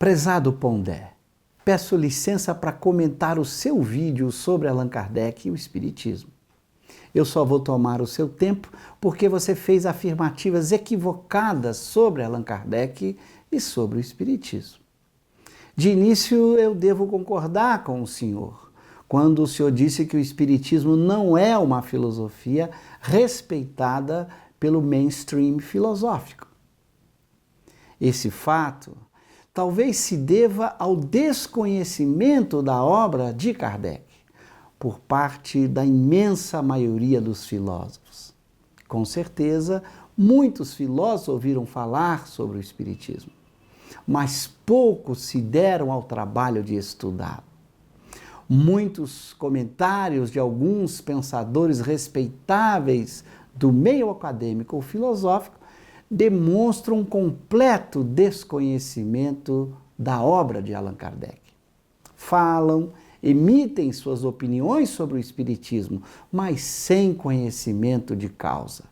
Prezado Pondé, peço licença para comentar o seu vídeo sobre Allan Kardec e o Espiritismo. Eu só vou tomar o seu tempo porque você fez afirmativas equivocadas sobre Allan Kardec e sobre o Espiritismo. De início, eu devo concordar com o senhor, quando o senhor disse que o Espiritismo não é uma filosofia respeitada pelo mainstream filosófico. Esse fato talvez se deva ao desconhecimento da obra de Kardec por parte da imensa maioria dos filósofos. Com certeza, muitos filósofos ouviram falar sobre o Espiritismo, mas poucos se deram ao trabalho de estudá-lo. Muitos comentários de alguns pensadores respeitáveis do meio acadêmico ou filosófico demonstram um completo desconhecimento da obra de Allan Kardec. Falam, emitem suas opiniões sobre o Espiritismo, mas sem conhecimento de causa,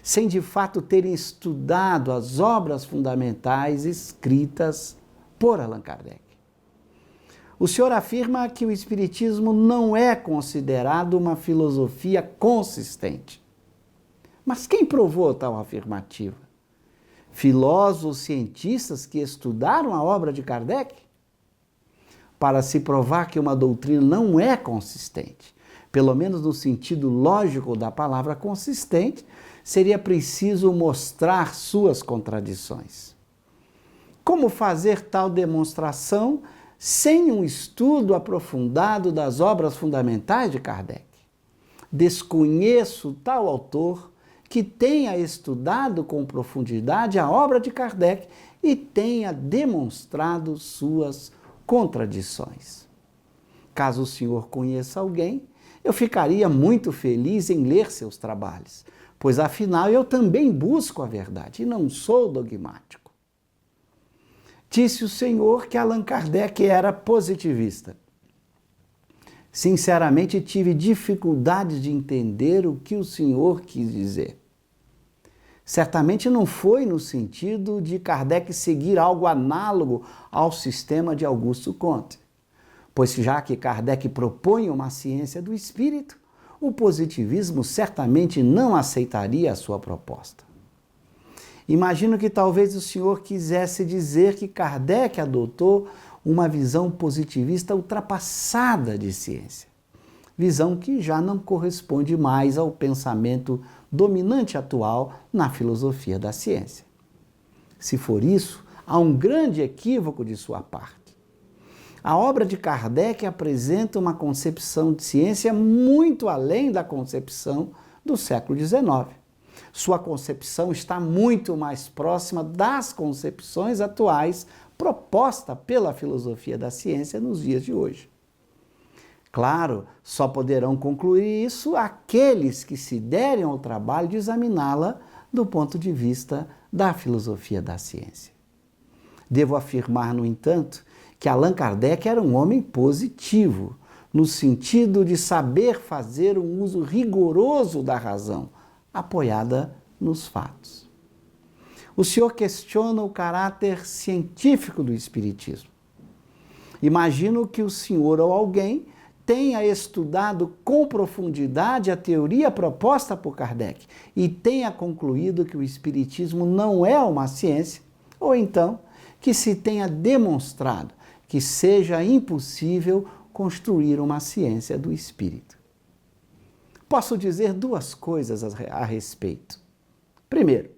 sem de fato terem estudado as obras fundamentais escritas por Allan Kardec. O senhor afirma que o Espiritismo não é considerado uma filosofia consistente. Mas quem provou tal afirmativa? Filósofos, cientistas que estudaram a obra de Kardec? Para se provar que uma doutrina não é consistente, pelo menos no sentido lógico da palavra consistente, seria preciso mostrar suas contradições. Como fazer tal demonstração sem um estudo aprofundado das obras fundamentais de Kardec? Desconheço tal autor que tenha estudado com profundidade a obra de Kardec e tenha demonstrado suas contradições. Caso o senhor conheça alguém, eu ficaria muito feliz em ler seus trabalhos, pois afinal eu também busco a verdade e não sou dogmático. Disse o senhor que Allan Kardec era positivista. Sinceramente, tive dificuldade de entender o que o senhor quis dizer. Certamente não foi no sentido de Kardec seguir algo análogo ao sistema de Augusto Comte, pois já que Kardec propõe uma ciência do espírito, o positivismo certamente não aceitaria a sua proposta. Imagino que talvez o senhor quisesse dizer que Kardec adotou uma visão positivista ultrapassada de ciência, visão que já não corresponde mais ao pensamento dominante atual na filosofia da ciência. Se for isso, há um grande equívoco de sua parte. A obra de Kardec apresenta uma concepção de ciência muito além da concepção do século XIX. Sua concepção está muito mais próxima das concepções atuais propostas pela filosofia da ciência nos dias de hoje. Claro, só poderão concluir isso aqueles que se derem ao trabalho de examiná-la do ponto de vista da filosofia da ciência. Devo afirmar, no entanto, que Allan Kardec era um homem positivo, no sentido de saber fazer um uso rigoroso da razão, apoiada nos fatos. O senhor questiona o caráter científico do Espiritismo. Imagino que o senhor ou alguém tenha estudado com profundidade a teoria proposta por Kardec e tenha concluído que o Espiritismo não é uma ciência, ou então que se tenha demonstrado que seja impossível construir uma ciência do espírito. Posso dizer duas coisas a respeito. Primeiro,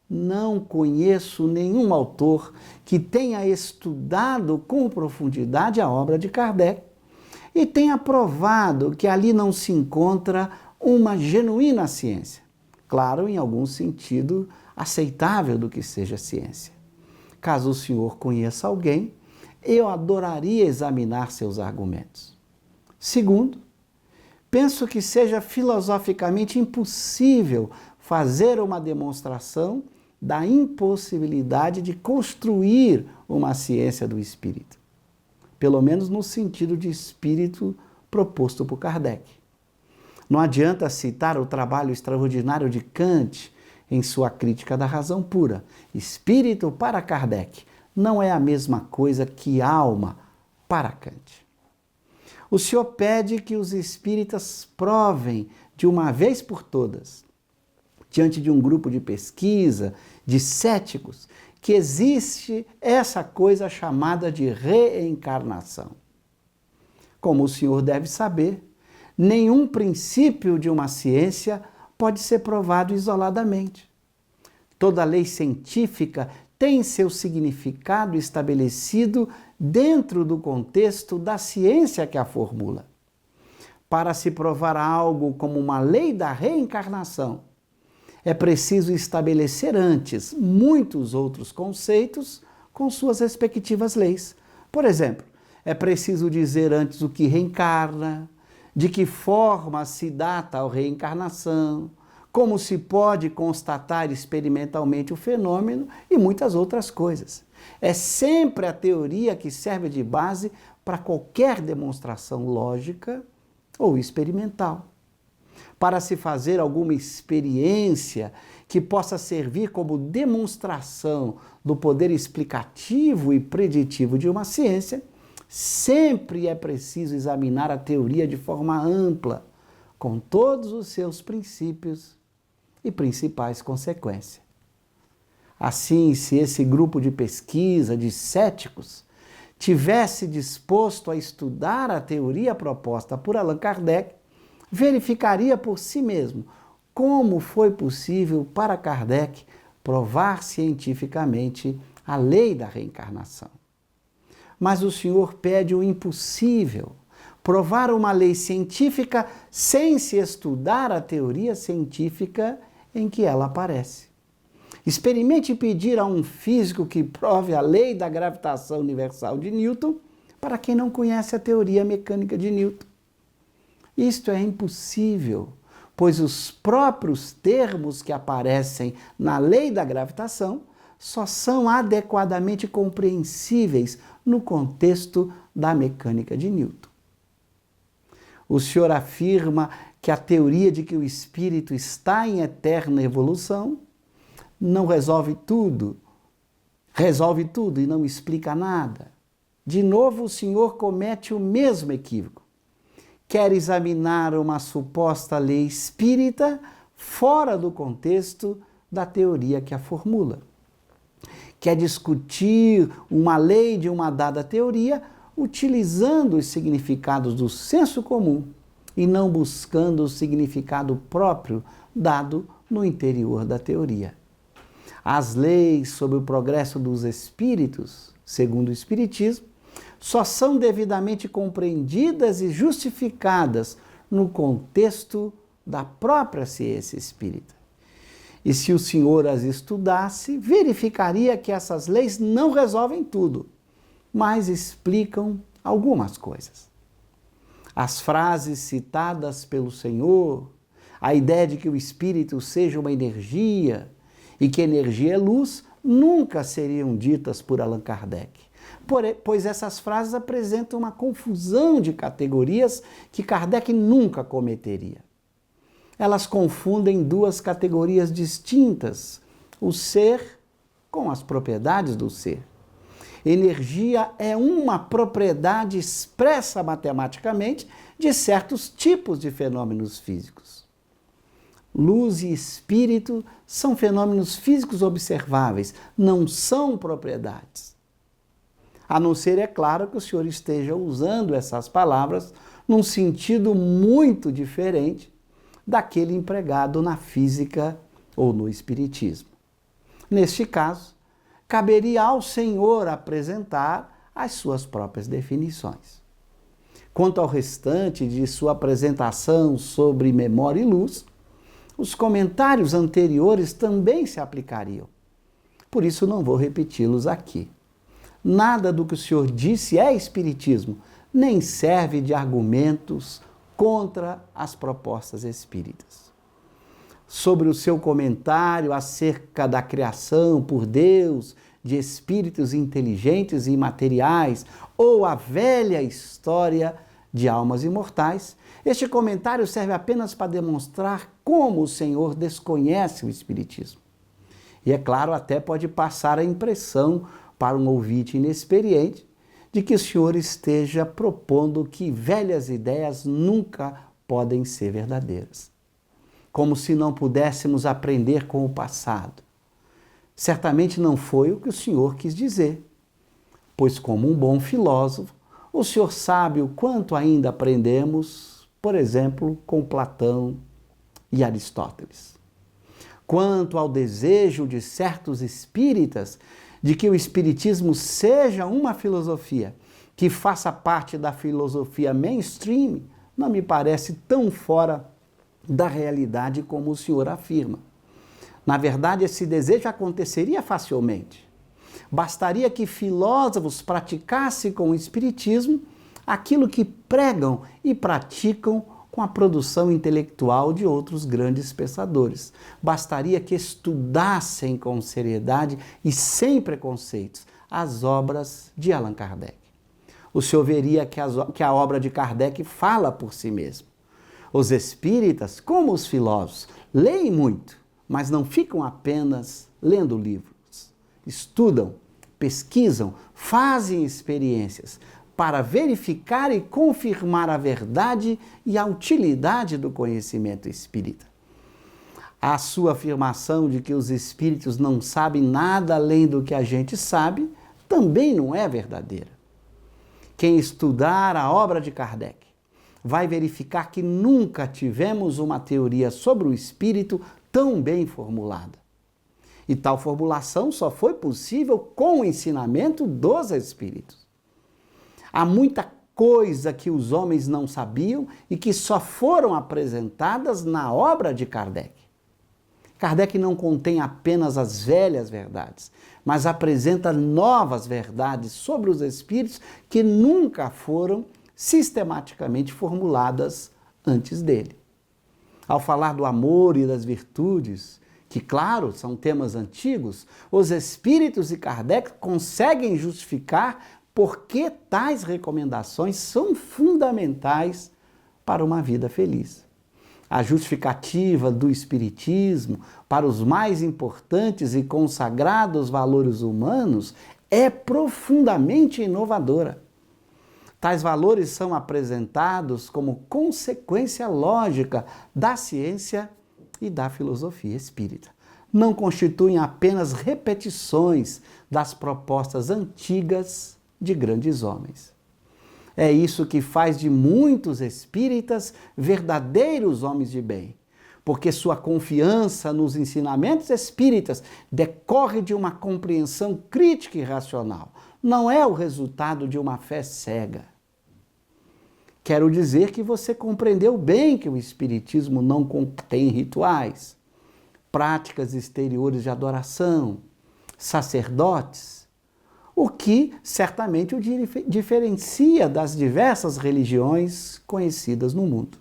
não conheço nenhum autor que tenha estudado com profundidade a obra de Kardec e tenha provado que ali não se encontra uma genuína ciência. Claro, em algum sentido aceitável do que seja ciência. Caso o senhor conheça alguém, eu adoraria examinar seus argumentos. Segundo, penso que seja filosoficamente impossível fazer uma demonstração da impossibilidade de construir uma ciência do espírito, pelo menos no sentido de espírito proposto por Kardec. Não adianta citar o trabalho extraordinário de Kant em sua crítica da razão pura, Espírito para Kardec, não é a mesma coisa que alma para Kant. O Senhor pede que os espíritas provem de uma vez por todas, diante de um grupo de pesquisa, de céticos, que existe essa coisa chamada de reencarnação. Como o senhor deve saber, nenhum princípio de uma ciência pode ser provado isoladamente. Toda lei científica tem seu significado estabelecido dentro do contexto da ciência que a formula. Para se provar algo como uma lei da reencarnação, é preciso estabelecer antes muitos outros conceitos com suas respectivas leis. Por exemplo, é preciso dizer antes o que reencarna, de que forma se dá tal reencarnação, como se pode constatar experimentalmente o fenômeno e muitas outras coisas. É sempre a teoria que serve de base para qualquer demonstração lógica ou experimental. Para se fazer alguma experiência que possa servir como demonstração do poder explicativo e preditivo de uma ciência, sempre é preciso examinar a teoria de forma ampla, com todos os seus princípios e principais consequências. Assim, se esse grupo de pesquisa de céticos tivesse disposto a estudar a teoria proposta por Allan Kardec, verificaria por si mesmo como foi possível para Kardec provar cientificamente a lei da reencarnação. Mas o senhor pede o impossível, provar uma lei científica sem se estudar a teoria científica em que ela aparece. Experimente pedir a um físico que prove a lei da gravitação universal de Newton para quem não conhece a teoria mecânica de Newton. Isto é impossível, pois os próprios termos que aparecem na lei da gravitação só são adequadamente compreensíveis no contexto da mecânica de Newton. O senhor afirma que a teoria de que o espírito está em eterna evolução não resolve tudo e não explica nada. De novo, o senhor comete o mesmo equívoco. Quer examinar uma suposta lei espírita fora do contexto da teoria que a formula. Quer discutir uma lei de uma dada teoria utilizando os significados do senso comum e não buscando o significado próprio dado no interior da teoria. As leis sobre o progresso dos espíritos, segundo o Espiritismo, só são devidamente compreendidas e justificadas no contexto da própria ciência espírita. E se o senhor as estudasse, verificaria que essas leis não resolvem tudo, mas explicam algumas coisas. As frases citadas pelo Senhor, a ideia de que o espírito seja uma energia e que energia é luz, nunca seriam ditas por Allan Kardec. Pois essas frases apresentam uma confusão de categorias que Kardec nunca cometeria. Elas confundem duas categorias distintas, o ser com as propriedades do ser. Energia é uma propriedade expressa matematicamente de certos tipos de fenômenos físicos. Luz e espírito são fenômenos físicos observáveis, não são propriedades. A não ser, é claro, que o senhor esteja usando essas palavras num sentido muito diferente daquele empregado na física ou no espiritismo. Neste caso, caberia ao senhor apresentar as suas próprias definições. Quanto ao restante de sua apresentação sobre memória e luz, os comentários anteriores também se aplicariam. Por isso não vou repeti-los aqui. Nada do que o senhor disse é espiritismo, nem serve de argumentos contra as propostas espíritas. Sobre o seu comentário acerca da criação por Deus de espíritos inteligentes e imateriais ou a velha história de almas imortais, este comentário serve apenas para demonstrar como o senhor desconhece o espiritismo. E é claro, até pode passar a impressão, para um ouvinte inexperiente de que o senhor esteja propondo que velhas ideias nunca podem ser verdadeiras. Como se não pudéssemos aprender com o passado. Certamente não foi o que o senhor quis dizer, pois como um bom filósofo, o senhor sabe o quanto ainda aprendemos, por exemplo, com Platão e Aristóteles. Quanto ao desejo de certos espíritas de que o espiritismo seja uma filosofia que faça parte da filosofia mainstream, não me parece tão fora da realidade como o senhor afirma. Na verdade, esse desejo aconteceria facilmente. Bastaria que filósofos praticassem com o espiritismo aquilo que pregam e praticam com a produção intelectual de outros grandes pensadores. Bastaria que estudassem com seriedade e sem preconceitos as obras de Allan Kardec. O senhor veria que a obra de Kardec fala por si mesmo. Os espíritas, como os filósofos, leem muito, mas não ficam apenas lendo livros. Estudam, pesquisam, fazem experiências para verificar e confirmar a verdade e a utilidade do conhecimento espírita. A sua afirmação de que os espíritos não sabem nada além do que a gente sabe também não é verdadeira. Quem estudar a obra de Kardec vai verificar que nunca tivemos uma teoria sobre o espírito tão bem formulada. E tal formulação só foi possível com o ensinamento dos espíritos. Há muita coisa que os homens não sabiam e que só foram apresentadas na obra de Kardec. Kardec não contém apenas as velhas verdades, mas apresenta novas verdades sobre os espíritos que nunca foram sistematicamente formuladas antes dele. Ao falar do amor e das virtudes, que, claro, são temas antigos, os espíritos e Kardec conseguem justificar por que tais recomendações são fundamentais para uma vida feliz. A justificativa do espiritismo para os mais importantes e consagrados valores humanos é profundamente inovadora. Tais valores são apresentados como consequência lógica da ciência e da filosofia espírita. Não constituem apenas repetições das propostas antigas de grandes homens. É isso que faz de muitos espíritas verdadeiros homens de bem, porque sua confiança nos ensinamentos espíritas decorre de uma compreensão crítica e racional. Não é o resultado de uma fé cega. Quero dizer que você compreendeu bem que o espiritismo não contém rituais, práticas exteriores de adoração, sacerdotes, o que certamente o diferencia das diversas religiões conhecidas no mundo.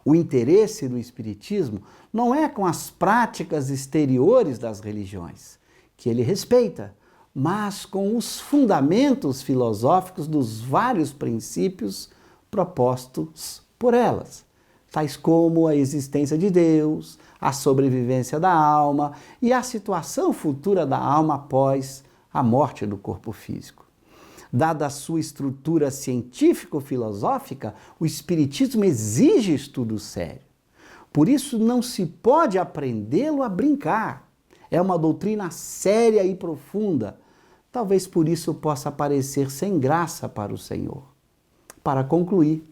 O interesse do espiritismo não é com as práticas exteriores das religiões, que ele respeita, mas com os fundamentos filosóficos dos vários princípios propostos por elas, tais como a existência de Deus, a sobrevivência da alma e a situação futura da alma após a morte do corpo físico. Dada a sua estrutura científico-filosófica, o Espiritismo exige estudo sério. Por isso não se pode aprendê-lo a brincar. É uma doutrina séria e profunda. Talvez por isso possa parecer sem graça para o Senhor. Para concluir,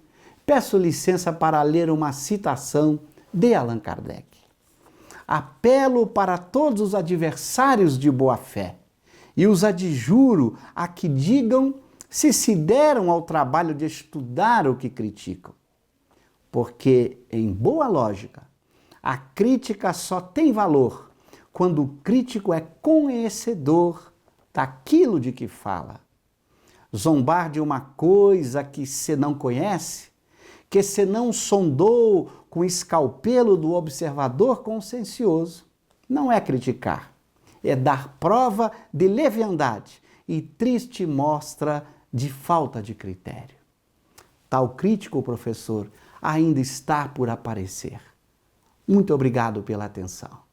peço licença para ler uma citação de Allan Kardec. Apelo para todos os adversários de boa-fé e os adjuro a que digam se deram ao trabalho de estudar o que criticam. Porque, em boa lógica, a crítica só tem valor quando o crítico é conhecedor daquilo de que fala. Zombar de uma coisa que se não conhece, que se não sondou com o escalpelo do observador consciencioso, não é criticar, é dar prova de leviandade e triste mostra de falta de critério. Tal crítico, professor, ainda está por aparecer. Muito obrigado pela atenção.